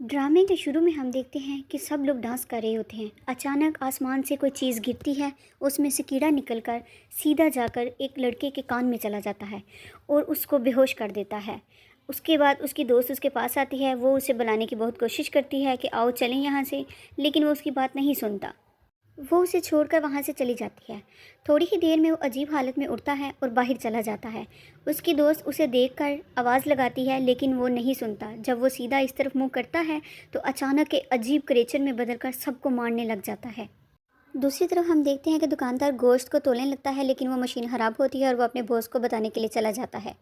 ड्रामे के शुरू में हम देखते हैं कि सब लोग डांस कर रहे होते हैं। अचानक आसमान से कोई चीज़ गिरती है। उसमें से कीड़ा निकलकर सीधा जाकर एक लड़के के कान में चला जाता है और उसको बेहोश कर देता है। उसके बाद उसकी दोस्त उसके पास आती है। वो उसे बुलाने की बहुत कोशिश करती है कि आओ चलें यहाँ से, लेकिन वो उसकी बात नहीं सुनता। वो उसे छोड़कर वहाँ से चली जाती है। थोड़ी ही देर में वो अजीब हालत में उड़ता है और बाहर चला जाता है। उसकी दोस्त उसे देखकर आवाज़ लगाती है, लेकिन वो नहीं सुनता। जब वो सीधा इस तरफ मुंह करता है तो अचानक एक अजीब क्रिएचर में बदलकर सबको मारने लग जाता है। दूसरी तरफ हम देखते हैं कि दुकानदार गोश्त को तोलने लगता है, लेकिन वो मशीन ख़राब होती है और वो अपने बॉस को बताने के लिए चला जाता है।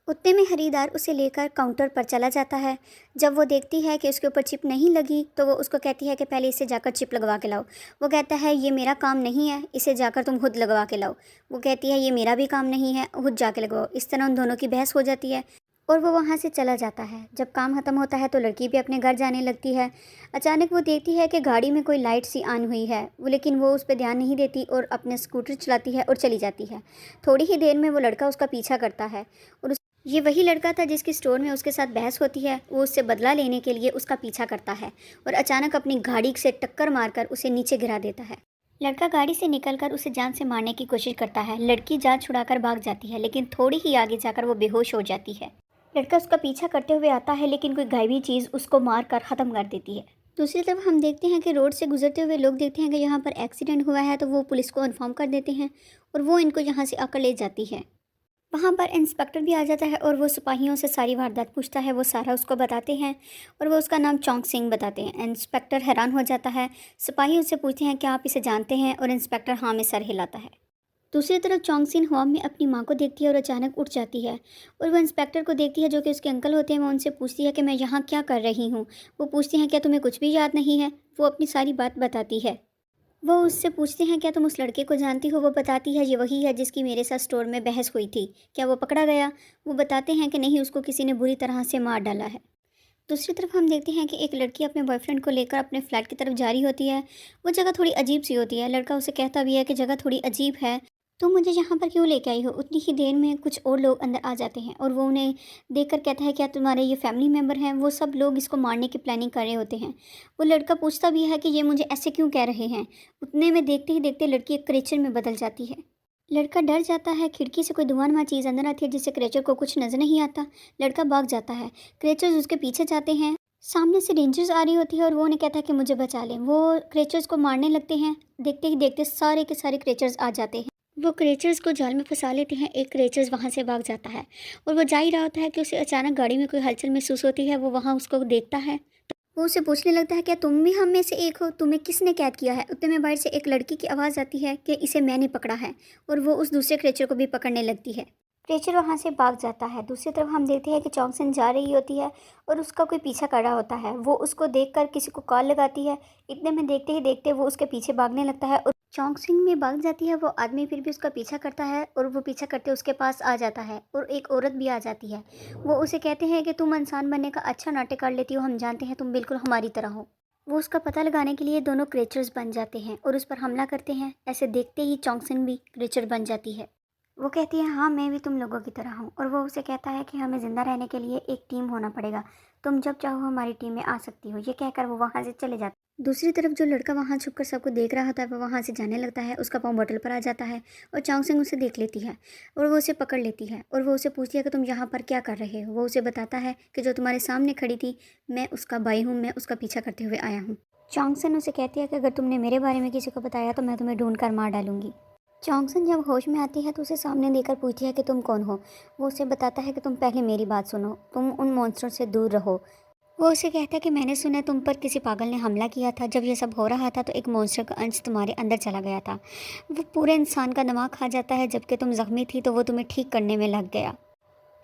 उतने में खरीदार उसे लेकर काउंटर पर चला जाता है। जब वो देखती है कि उसके ऊपर चिप नहीं लगी तो वो उसको कहती है कि पहले इसे जाकर चिप लगवा के लाओ। वो कहता है ये मेरा काम नहीं है, इसे जाकर तुम खुद लगवा के लाओ। वो कहती है ये मेरा भी काम नहीं है, खुद जाके लगवाओ। इस तरह उन दोनों की बहस हो जाती है और वो वहाँ से चला जाता है। जब काम ख़त्म होता है तो लड़की भी अपने घर जाने लगती है। अचानक वो देखती है कि गाड़ी में कोई लाइट सी ऑन हुई है, लेकिन वो उस पर ध्यान नहीं देती और अपने स्कूटर चलाती है और चली जाती है। थोड़ी ही देर में वो लड़का उसका पीछा करता है और ये वही लड़का था जिसकी स्टोर में उसके साथ बहस होती है। वो उससे बदला लेने के लिए उसका पीछा करता है और अचानक अपनी गाड़ी से टक्कर मारकर उसे नीचे गिरा देता है। लड़का गाड़ी से निकलकर उसे जान से मारने की कोशिश करता है। लड़की जान छुड़ाकर भाग जाती है, लेकिन थोड़ी ही आगे जाकर वो बेहोश हो जाती है। लड़का उसका पीछा करते हुए आता है, लेकिन कोई गायबी चीज़ उसको मार कर ख़त्म कर देती है। दूसरी तरफ हम देखते हैं कि रोड से गुजरते हुए लोग देखते हैं कि यहाँ पर एक्सीडेंट हुआ है, तो वो पुलिस को इन्फॉर्म कर देते हैं और वो इनको यहाँ से आकर ले जाती है। वहाँ पर इंस्पेक्टर भी आ जाता है और वो सिपाहियों से सारी वारदात पूछता है। वो सारा उसको बताते हैं और वो उसका नाम चौंग सिंह बताते हैं। इंस्पेक्टर हैरान हो जाता है। सिपाही उससे पूछते हैं कि आप इसे जानते हैं, और इंस्पेक्टर हाँ में सर हिलाता है। दूसरी तरफ चौंग सिंह ख्वाब में अपनी माँ को देखती है और अचानक उठ जाती है और वो इंस्पेक्टर को देखती है जो कि उसके अंकल होते हैं। वो उनसे पूछती है कि मैं यहाँ क्या कर रही हूँ। वो पूछती हैं क्या तुम्हें कुछ भी याद नहीं है। वो अपनी सारी बात बताती है। वो उससे पूछते हैं क्या तुम उस लड़के को जानती हो। वो बताती है ये वही है जिसकी मेरे साथ स्टोर में बहस हुई थी, क्या वो पकड़ा गया। वो बताते हैं कि नहीं, उसको किसी ने बुरी तरह से मार डाला है। दूसरी तरफ हम देखते हैं कि एक लड़की अपने बॉयफ्रेंड को लेकर अपने फ्लैट की तरफ जा रही होती है। वो जगह थोड़ी अजीब सी होती है। लड़का उसे कहता भी है कि जगह थोड़ी अजीब है, तुम मुझे यहाँ पर क्यों लेके आई हो। उतनी ही देर में कुछ और लोग अंदर आ जाते हैं और वो उन्हें देखकर कहता है क्या तुम्हारे ये फैमिली मेम्बर हैं। वो सब लोग इसको मारने की प्लानिंग कर रहे होते हैं। वो लड़का पूछता भी है कि ये मुझे ऐसे क्यों कह रहे हैं। उतने में देखते ही देखते लड़की एक क्रेचर में बदल जाती है। लड़का डर जाता है। खिड़की से कोई धुआंनुमा चीज़ अंदर आती है जिससे क्रेचर को कुछ नजर नहीं आता। लड़का भाग जाता है। क्रेचर्स उसके पीछे जाते हैं। सामने से रेंजर्स आ रही होती है और वो उन्हें कहता है कि मुझे बचा लें। वो क्रेचर्स को मारने लगते हैं। देखते ही देखते सारे के सारे क्रेचर्स आ जाते हैं। वो क्रेचर्स को जाल में फंसा लेते हैं। एक क्रेचर्स वहाँ से भाग जाता है और वो जा ही रहा होता है कि उसे अचानक गाड़ी में कोई हलचल महसूस होती है। वो वहाँ उसको देखता है। वो उसे पूछने लगता है क्या तुम भी हम में से एक हो, तुम्हें किसने कैद किया है। उतने में बाहर से एक लड़की की आवाज़ आती है कि इसे मैंने पकड़ा है, और वो उस दूसरे क्रेचर को भी पकड़ने लगती है। क्रेचर वहाँ से भाग जाता है। दूसरी तरफ हम देखते हैं कि चौंगसन जा रही होती है और उसका कोई पीछा कर रहा होता है। वो उसको देखकर किसी को कॉल लगाती है। इतने में देखते ही देखते वो उसके पीछे भागने लगता है और चौंगसिंग में भाग जाती है। वो आदमी फिर भी उसका पीछा करता है और वो पीछा करते उसके पास आ जाता है और एक औरत भी आ जाती है। वो उसे कहते हैं कि तुम इंसान बनने का अच्छा नाटक कर लेती हो, हम जानते हैं तुम बिल्कुल हमारी तरह हो। वो उसका पता लगाने के लिए दोनों क्रेचर्स बन जाते हैं और उस पर हमला करते हैं। ऐसे देखते ही चौंगसिंग भी क्रेचर बन जाती है। वो कहती है हाँ मैं भी तुम लोगों की तरह हूँ, और वो उसे कहता है कि हमें ज़िंदा रहने के लिए एक टीम होना पड़ेगा, तुम जब चाहो हमारी टीम में आ सकती हो। ये कहकर वो वहाँ से चले जाते। दूसरी तरफ जो लड़का वहाँ छुपकर सबको देख रहा होता है वो वहाँ से जाने लगता है। उसका पाँव बॉटल पर आ जाता है और चांग सिंह उसे देख लेती है और वो उसे पकड़ लेती है और वो उसे पूछती है कि तुम यहाँ पर क्या कर रहे हो। वो उसे बताता है कि जो तुम्हारे सामने खड़ी थी मैं उसका भाई हूँ, मैं उसका पीछा करते हुए आया हूँ। चांग सिंह उसे कहती है कि अगर तुमने मेरे बारे में किसी को बताया तो मैं तुम्हें ढूंढ कर मार डालूंगी। चौंगसन जब होश में आती है तो उसे सामने देकर पूछती है कि तुम कौन हो। वो उसे बताता है कि तुम पहले मेरी बात सुनो, तुम उन मॉन्स्टर से दूर रहो। वो उसे कहता है कि मैंने सुना तुम पर किसी पागल ने हमला किया था। जब ये सब हो रहा था तो एक मॉन्स्टर का अंश तुम्हारे अंदर चला गया था। वो पूरे इंसान का दिमाग खा जाता है। जबकि तुम जख्मी थी तो वो तुम्हें ठीक करने में लग गया।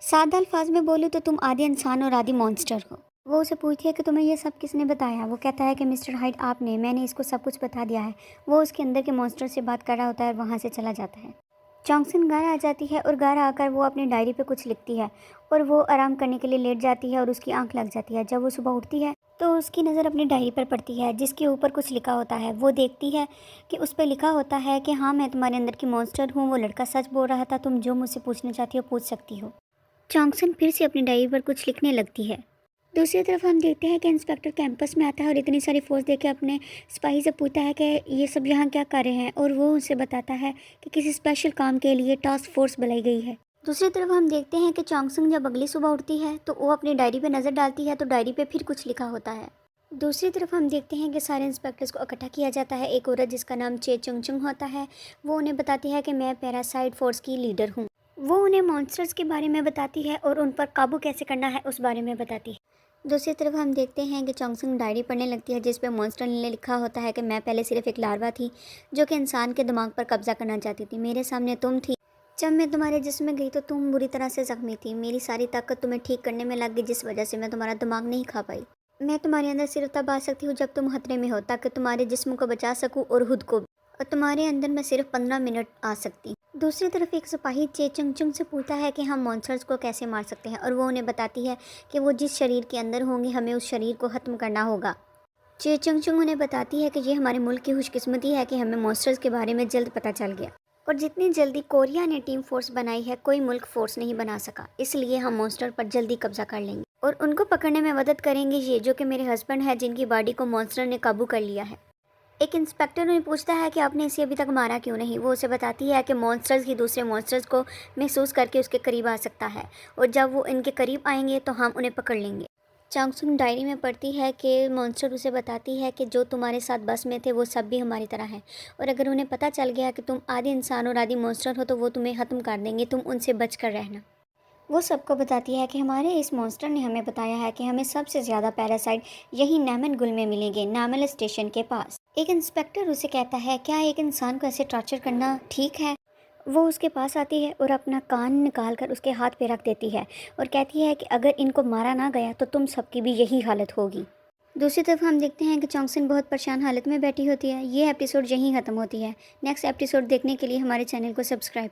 सादा अल्फाज में बोलूँ तो तुम आधे इंसान और आधी मॉन्स्टर हो। वो उसे पूछती है कि तुम्हें ये सब किसने बताया। वो कहता है कि मिस्टर हाइड आपने, मैंने इसको सब कुछ बता दिया है। वो उसके अंदर के मॉन्स्टर से बात कर रहा होता है और वहाँ से चला जाता है। चौंगसिन घर आ जाती है और घर आकर वो अपनी डायरी पे कुछ लिखती है और वो आराम करने के लिए लेट जाती है और उसकी आंख लग जाती है। जब वो सुबह उठती है तो उसकी नज़र अपनी डायरी पर पड़ती है जिसके ऊपर कुछ लिखा होता है। वो देखती है कि उस पर लिखा होता है कि हाँ मैं तुम्हारे अंदर की मॉन्स्टर हूँ। वो लड़का सच बोल रहा था, तुम जो मुझसे पूछना चाहती हो पूछ सकती हो। चौंगसिन फिर से अपनी डायरी पर कुछ लिखने लगती है। दूसरी तरफ हम देखते हैं कि इंस्पेक्टर कैंपस में आता है और इतनी सारी फोर्स देख के अपने सिपाही से पूछता है कि ये सब यहाँ क्या कर रहे हैं, और वो उसे बताता है कि किसी स्पेशल काम के लिए टास्क फोर्स बुलाई गई है। दूसरी तरफ हम देखते हैं कि चोंगसंग जब अगली सुबह उठती है तो वो अपनी डायरी पे नज़र डालती है, तो डायरी पे फिर कुछ लिखा होता है। दूसरी तरफ हम देखते हैं कि सारे इंस्पेक्टर्स को इकट्ठा किया जाता है। एक औरत जिसका नाम चे चुंगचुंग होता है, वो उन्हें बताती है कि मैं पैरासाइट फोर्स की लीडर हूँ। वो उन्हें मॉन्स्टर्स के बारे में बताती है और उन पर काबू कैसे करना है उस बारे में बताती है। दूसरी तरफ हम देखते हैं कि चोंगसंग डायरी पढ़ने लगती है, जिस पे मॉन्स्टर ने लिखा होता है कि मैं पहले सिर्फ एक लार्वा थी जो कि इंसान के दिमाग पर कब्जा करना चाहती थी। मेरे सामने तुम थी। जब मैं तुम्हारे जिस्म में गई तो तुम बुरी तरह से जख्मी थी। मेरी सारी ताकत तुम्हें ठीक करने में लग गई, जिस वजह से मैं तुम्हारा दिमाग नहीं खा पाई। मैं तुम्हारे अंदर सिर्फ तब आ सकती हूँ जब तुम खतरे में हो, ताकि तुम्हारे जिस्म को बचा सकूँ और खुद को भी। और तुम्हारे अंदर मैं सिर्फ 15 मिनट आ सकती। दूसरी तरफ एक सिपाही चे चुंगचुंग से पूछता है कि हम मॉन्स्टर्स को कैसे मार सकते हैं, और वो उन्हें बताती है कि वो जिस शरीर के अंदर होंगे हमें उस शरीर को ख़त्म करना होगा। चे चुंगचुंग उन्हें बताती है कि ये हमारे मुल्क की खुशकिस्मती है कि हमें मॉन्स्टर्स के बारे में जल्द पता चल गया, और जितनी जल्दी कोरिया ने टीम फोर्स बनाई है कोई मुल्क फोर्स नहीं बना सका। इसलिए हम मॉन्स्टर पर जल्दी कब्जा कर लेंगे और उनको पकड़ने में मदद करेंगे, ये जो कि मेरे हस्बैंड है जिनकी बॉडी को मॉन्स्टर ने काबू कर लिया है। एक इंस्पेक्टर उन्हें पूछता है कि आपने इसे अभी तक मारा क्यों नहीं। वो उसे बताती है कि मॉन्स्टर्स ही दूसरे मॉन्स्टर्स को महसूस करके उसके करीब आ सकता है, और जब वो इनके करीब आएंगे तो हम उन्हें पकड़ लेंगे। चोंगसंग डायरी में पढ़ती है कि मॉन्स्टर उसे बताती है कि जो तुम्हारे साथ बस में थे वो सब भी हमारी तरह हैं, और अगर उन्हें पता चल गया कि तुम आधी इंसान और आधी मॉन्स्टर हो तो वो तुम्हें ख़त्म कर देंगे, तुम उनसे बच कर रहना। वो सबको बताती है कि हमारे इस मॉन्स्टर ने हमें बताया है कि हमें सबसे ज़्यादा पैरासाइट यही नामन गुल में मिलेंगे, नामल स्टेशन के पास। एक इंस्पेक्टर उसे कहता है क्या एक इंसान को ऐसे टॉर्चर करना ठीक है। वो उसके पास आती है और अपना कान निकाल कर उसके हाथ पे रख देती है और कहती है कि अगर इनको मारा ना गया तो तुम सबकी भी यही हालत होगी। दूसरी तरफ हम देखते हैं कि चोंगसन बहुत परेशान हालत में बैठी होती है। ये एपिसोड यहीं ख़त्म होती है। नेक्स्ट एपिसोड देखने के लिए हमारे चैनल को सब्सक्राइब